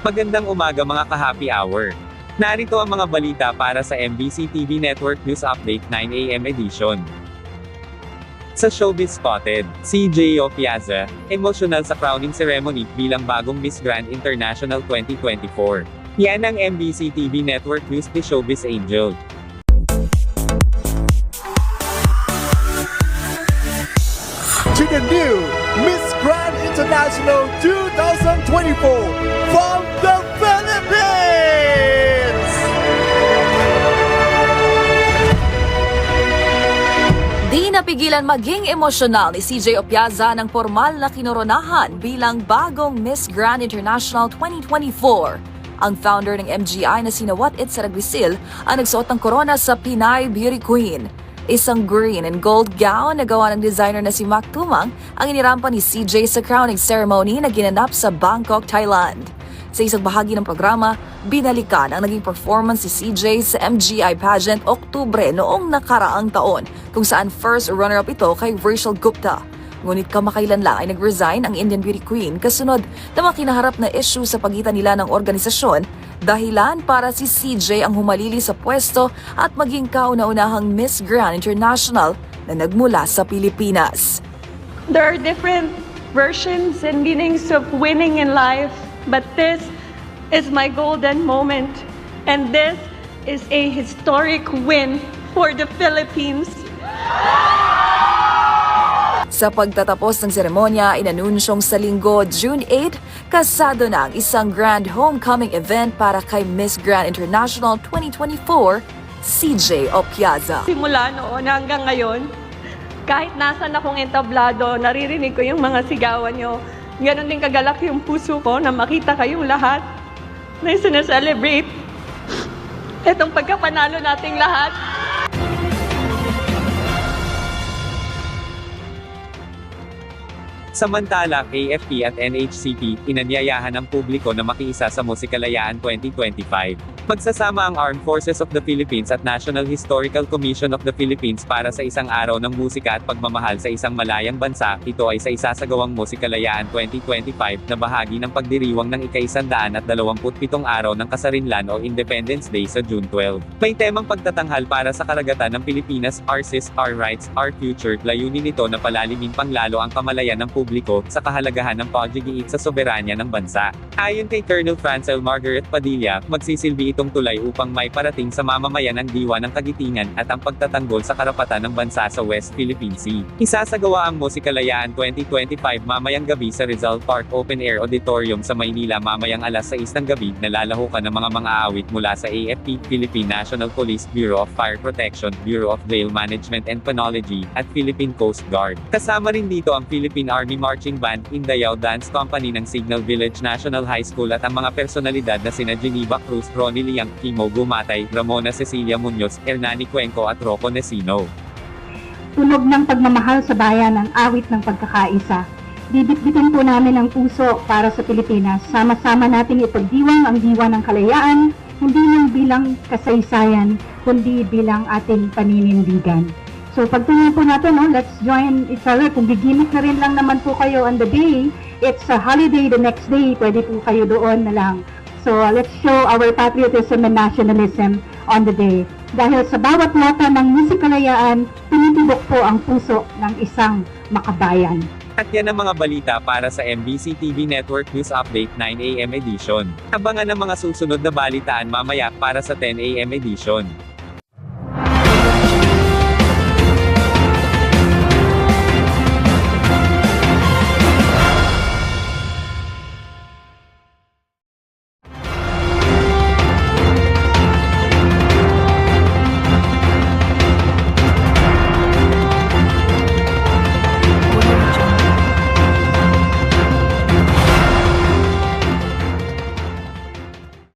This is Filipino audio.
Magandang umaga mga ka-happy hour. Narito ang mga balita para sa MBC TV Network News Update 9 AM edition. Sa Showbiz Spotted, si Gio Piazza, emotional sa crowning ceremony bilang bagong Miss Grand International 2024. Yan ang MBC TV Network News ni Showbiz Angel. To the new Miss Grand International 2024 from the Philippines! Di napigilan maging emosyonal ni CJ Opiaza ng formal na kinoronahan bilang bagong Miss Grand International 2024. Ang founder ng MGI na sina What It's Saragwisil ang nagsuot ng korona sa Pinay Beauty Queen. Isang green and gold gown na gawa ng designer na si Mac Tumang ang inirampa ni CJ sa crowning ceremony na ginanap sa Bangkok, Thailand. Sa isang bahagi ng programa, binalikan ang naging performance si CJ sa MGI pageant Oktubre noong nakaraang taon, kung saan first runner-up ito kay Rachel Gupta. Ngunit kamakailan lang ay nag-resign ang Indian Beauty Queen kasunod na makinaharap na issue sa pagitan nila ng organisasyon, dahilan para si CJ ang humalili sa pwesto at maging kauna-unahang Miss Grand International na nagmula sa Pilipinas. There are different versions and meanings of winning in life, but this is my golden moment, and this is a historic win for the Philippines. Sa pagtatapos ng seremonya, inanunsyong sa linggo, June 8, kasado na ang isang grand homecoming event para kay Miss Grand International 2024, CJ Opiaza. Simula noon hanggang ngayon, kahit nasan akong entablado, naririnig ko yung mga sigawan nyo. Ganon din kagalak yung puso ko na makita kayong lahat na sinaselebrate itong pagkapanalo nating lahat. Samantala, AFP at NHCP, inanyayahan ng publiko na makiisa sa Musikalayaan 2025. Magsasama ang Armed Forces of the Philippines at National Historical Commission of the Philippines para sa isang araw ng musika at pagmamahal sa isang malayang bansa. Ito ay sa isasagawang Musikalayaan 2025 na bahagi ng pagdiriwang ng ika-127 araw ng Kasarinlan o Independence Day sa June 12. May temang pagtatanghal para sa karagatan ng Pilipinas, Our Sis, Our Rights, Our Future. Layunin nito na palalimin panglalo ang kamalayan ng publiko sa kahalagahan ng paggigiit sa soberanya ng bansa. Ayon kay Colonel Francel Margaret Padilla, magsisilbi itong tulay upang may parating sa mamamayan ang diwa ng kagitingan at ang pagtatanggol sa karapatan ng bansa sa West Philippine Sea. Isasagawa ang Musikalayaan 2025 mamayang gabi sa Rizal Park Open Air Auditorium sa Maynila mamayang alas 6 ng gabi na lalahukan ng mga aawit mula sa AFP, Philippine National Police, Bureau of Fire Protection, Bureau of Jail Management and Penology, at Philippine Coast Guard. Kasama rin dito ang Philippine Army Marching Band, Indayao Dance Company ng Signal Village National High School at ang mga personalidad na sina Geneva Cruz, Ronnie Liang, Kimo Gumatay, Ramona Cecilia Muñoz, Hernani Cuenco at Rocco Nesino. Tunog ng pagmamahal sa bayan ang awit ng pagkakaisa. Bibit-bitin po namin ang puso para sa Pilipinas. Sama-sama nating ipagdiwang ang diwa ng kalayaan, hindi lang bilang kasaysayan, kundi bilang ating paninindigan. So pagtungan po natin, let's join each other. Kung gigimik na rin lang naman po kayo on the day, it's a holiday the next day, pwede po kayo doon na lang. So let's show our patriotism and nationalism on the day. Dahil sa bawat nota ng musikalayaan, tinitibok po ang puso ng isang makabayan. At yan ang mga balita para sa MBC TV Network News Update 9 AM edition. Abangan ang mga susunod na balitaan mamaya para sa 10 AM edition.